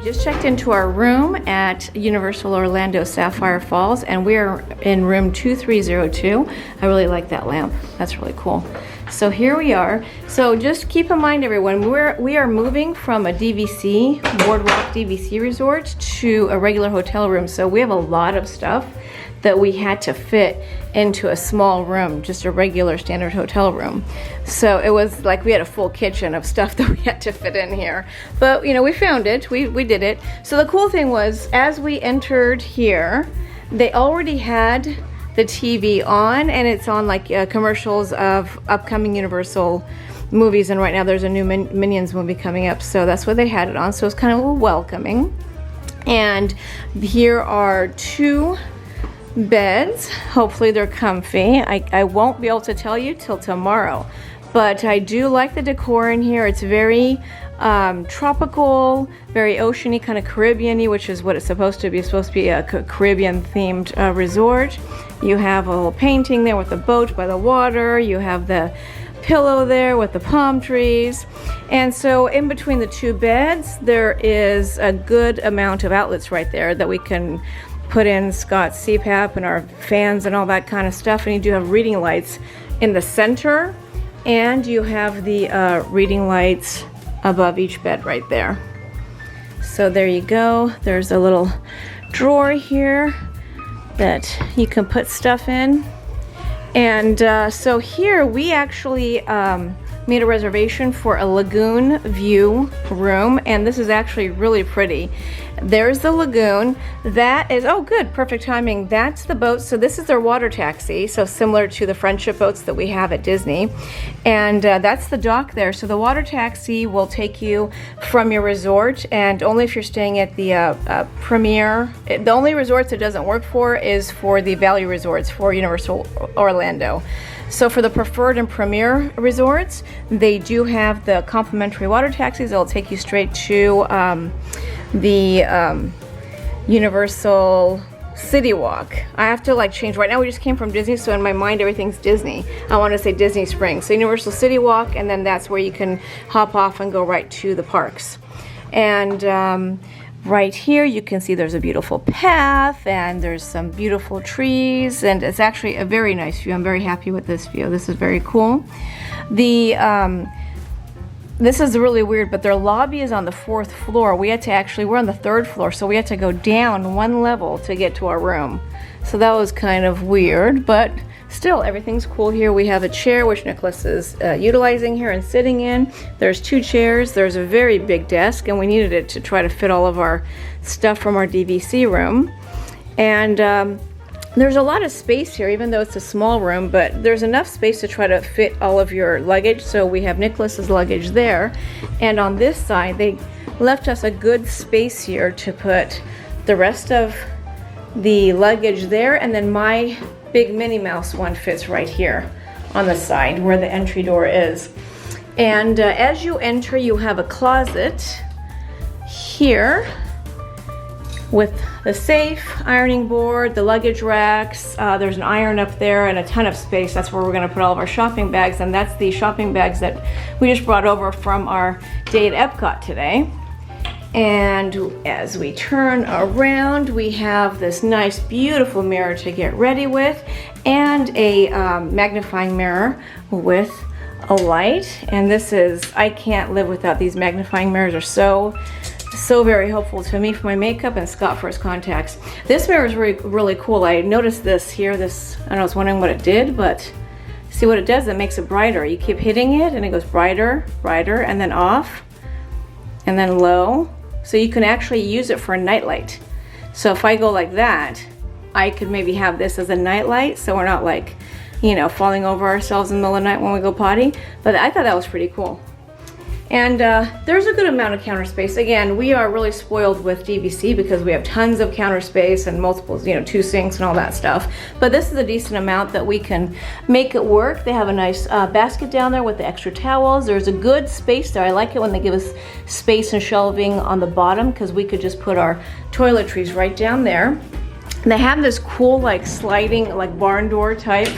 just checked into our room at Universal Orlando Sapphire Falls, and we are in room 2302. I really like that lamp. That's really cool. So here we are. So just keep in mind, everyone, we are moving from a DVC, Boardwalk DVC resort, to a regular hotel room. So we have a lot of stuff that we had to fit into a small room, just a regular standard hotel room. So it was like we had a full kitchen of stuff that we had to fit in here. But you know, we found it, we did it. So the cool thing was, as we entered here, they already had the TV on, and it's on like commercials of upcoming Universal movies, and right now there's a new Minions movie coming up, so that's what they had it on. So it's kind of welcoming. And here are two beds. Hopefully they're comfy. I won't be able to tell you till tomorrow, but I do like the decor in here. It's very tropical, very oceany, kind of Caribbean-y, which is what it's supposed to be. It's supposed to be a Caribbean themed resort. You have a little painting there with the boat by the water. You have the pillow there with the palm trees. And so in between the two beds, there is a good amount of outlets right there that we can put in Scott's CPAP and our fans and all that kind of stuff. And you do have reading lights in the center, and you have the reading lights above each bed right there. So there you go. There's a little drawer here that you can put stuff in. And so here we actually made a reservation for a lagoon view room, and this is actually really pretty. There's the lagoon. That is, oh good, perfect timing. That's the boat. So this is their water taxi, so similar to the friendship boats that we have at Disney. And that's the dock there. So the water taxi will take you from your resort, and only if you're staying at the Premier. The only resorts it doesn't work for is for the value resorts for Universal Orlando. So for the preferred and premier resorts, they do have the complimentary water taxis. It'll take you straight to the Universal City Walk. I have to like change. Right now we just came from Disney, so in my mind everything's Disney. I want to say Disney Springs. So Universal City Walk, and then that's where you can hop off and go right to the parks. And right here you can see there's a beautiful path, and there's some beautiful trees, and it's actually a very nice view. I'm very happy with this view. This is very cool. This is really weird, but their lobby is on the 4th floor. We're on the 3rd floor, so we had to go down one level to get to our room. So that was kind of weird, but still, everything's cool here. We have a chair, which Nicholas is utilizing here and sitting in. There's 2 chairs. There's a very big desk, and we needed it to try to fit all of our stuff from our DVC room. And there's a lot of space here, even though it's a small room, but there's enough space to try to fit all of your luggage. So we have Nicholas's luggage there, and on this side, they left us a good space here to put the rest of the luggage there, and then my big Minnie Mouse one fits right here on the side where the entry door is. And as you enter, you have a closet here with the safe, ironing board, the luggage racks. There's an iron up there and a ton of space. That's where we're gonna put all of our shopping bags, and that's the shopping bags that we just brought over from our day at Epcot today. And as we turn around, we have this nice, beautiful mirror to get ready with, and a magnifying mirror with a light. And this is, I can't live without these magnifying mirrors. Are so very helpful to me for my makeup, and Scott for his contacts. This mirror is really cool. I noticed this here. I don't know, I was wondering what it did, but see what it does? It makes it brighter. You keep hitting it, and it goes brighter, brighter, and then off, and then low. So you can actually use it for a nightlight. So if I go like that, I could maybe have this as a nightlight, so we're not like, you know, falling over ourselves in the middle of the night when we go potty. But I thought that was pretty cool. And there's a good amount of counter space. Again, we are really spoiled with DVC because we have tons of counter space and multiple, you know, 2 sinks and all that stuff. But this is a decent amount that we can make it work. They have a nice basket down there with the extra towels. There's a good space there. I like it when they give us space and shelving on the bottom, because we could just put our toiletries right down there. And they have this cool like sliding like barn door type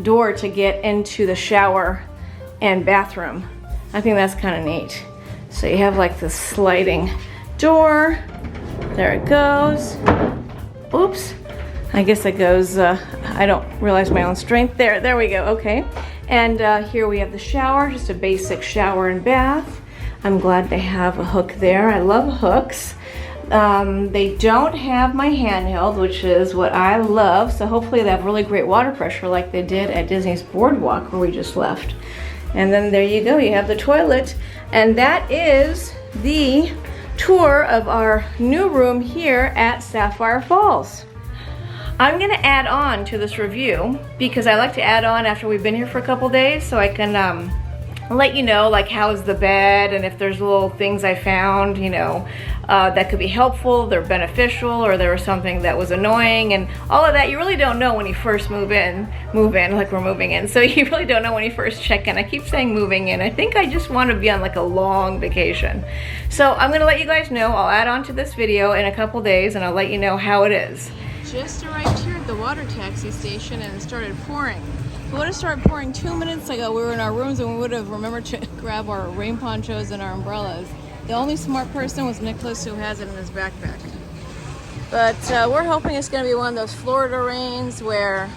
door to get into the shower and bathroom. I think that's kind of neat. So you have like this sliding door. There it goes. Oops. I guess it goes, I don't realize my own strength. There we go, okay. And here we have the shower, just a basic shower and bath. I'm glad they have a hook there. I love hooks. They don't have my handheld, which is what I love. So hopefully they have really great water pressure like they did at Disney's Boardwalk where we just left. And then there you go, you have the toilet. And that is the tour of our new room here at Sapphire Falls. I'm gonna add on to this review because I like to add on after we've been here for a couple days so I can let you know like how's the bed and if there's little things I found, you know, that could be helpful, they're beneficial, or there was something that was annoying, and all of that you really don't know when you first move in like we're moving in. So you really don't know when you first check in. I keep saying moving in. I think I just want to be on like a long vacation. So I'm gonna let you guys know. I'll add on to this video in a couple days and I'll let you know how it is. Just arrived here at the water taxi station and it started pouring. If it would have started pouring 2 minutes ago, we were in our rooms and we would have remembered to grab our rain ponchos and our umbrellas. The only smart person was Nicholas, who has it in his backpack. But we're hoping it's going to be one of those Florida rains where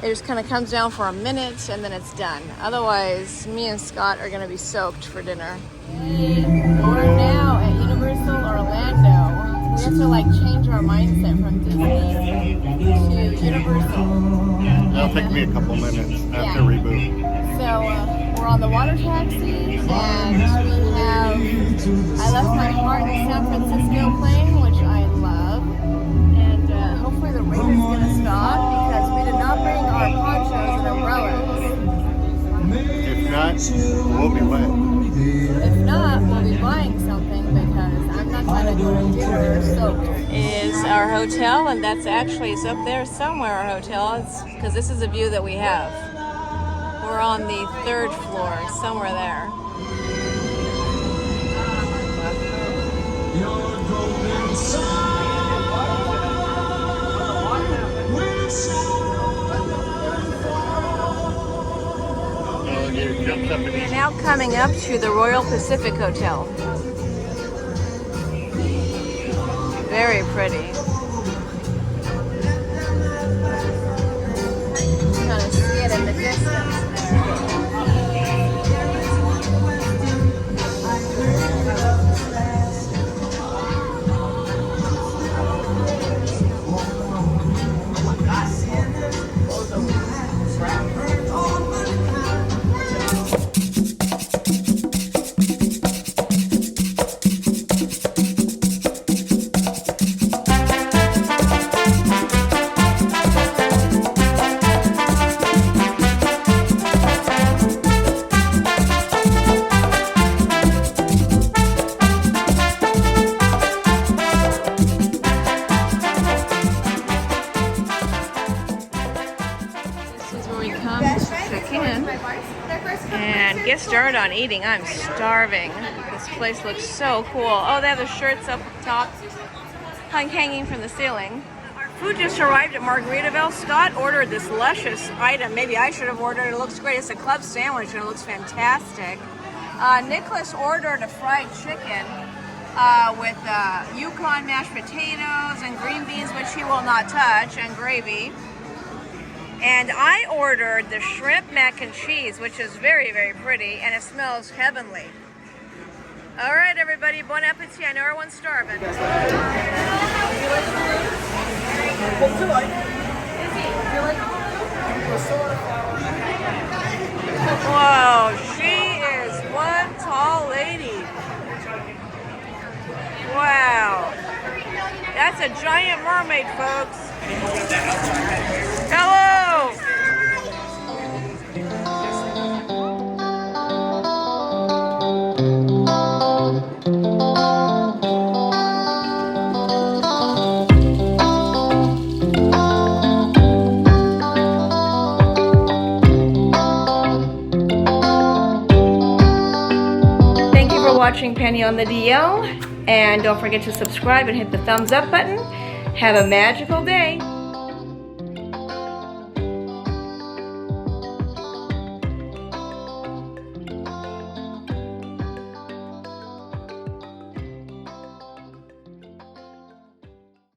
it just kind of comes down for a minute and then it's done. Otherwise, me and Scott are going to be soaked for dinner. We're now at Universal Orlando. We have to like change our mindset from Disney to Universal. It'll take me a couple minutes after reboot. So we're on the water taxi and we have, I left my car in San Francisco playing, which I love. And hopefully the rain is going to stop because we did not bring our ponchos and umbrellas. If not, we'll be wet. If not, we'll be buying something because I'm not trying to go to dinner soaked. Is our hotel, and that's actually, it's up there somewhere, our hotel. It's because this is a view that we have. We're on the 3rd floor, somewhere there. We're now coming up to the Royal Pacific Hotel. Very pretty. Kind of see it in the distance. And get started on eating. I'm starving. This place looks so cool. Oh, they have the shirts up top, hanging from the ceiling. Our food just arrived at Margaritaville. Scott ordered this luscious item. Maybe I should have ordered it. It looks great. It's a club sandwich and it looks fantastic. Nicholas ordered a fried chicken with Yukon mashed potatoes and green beans, which he will not touch, and gravy. And I ordered the shrimp mac and cheese, which is very, very pretty, and it smells heavenly. All right, everybody, bon appetit. I know everyone's starving. Whoa, she is one tall lady. Wow. That's a giant mermaid, folks. Hello! Thank you for watching Penny on the DL, and don't forget to subscribe and hit the thumbs up button. Have a magical day.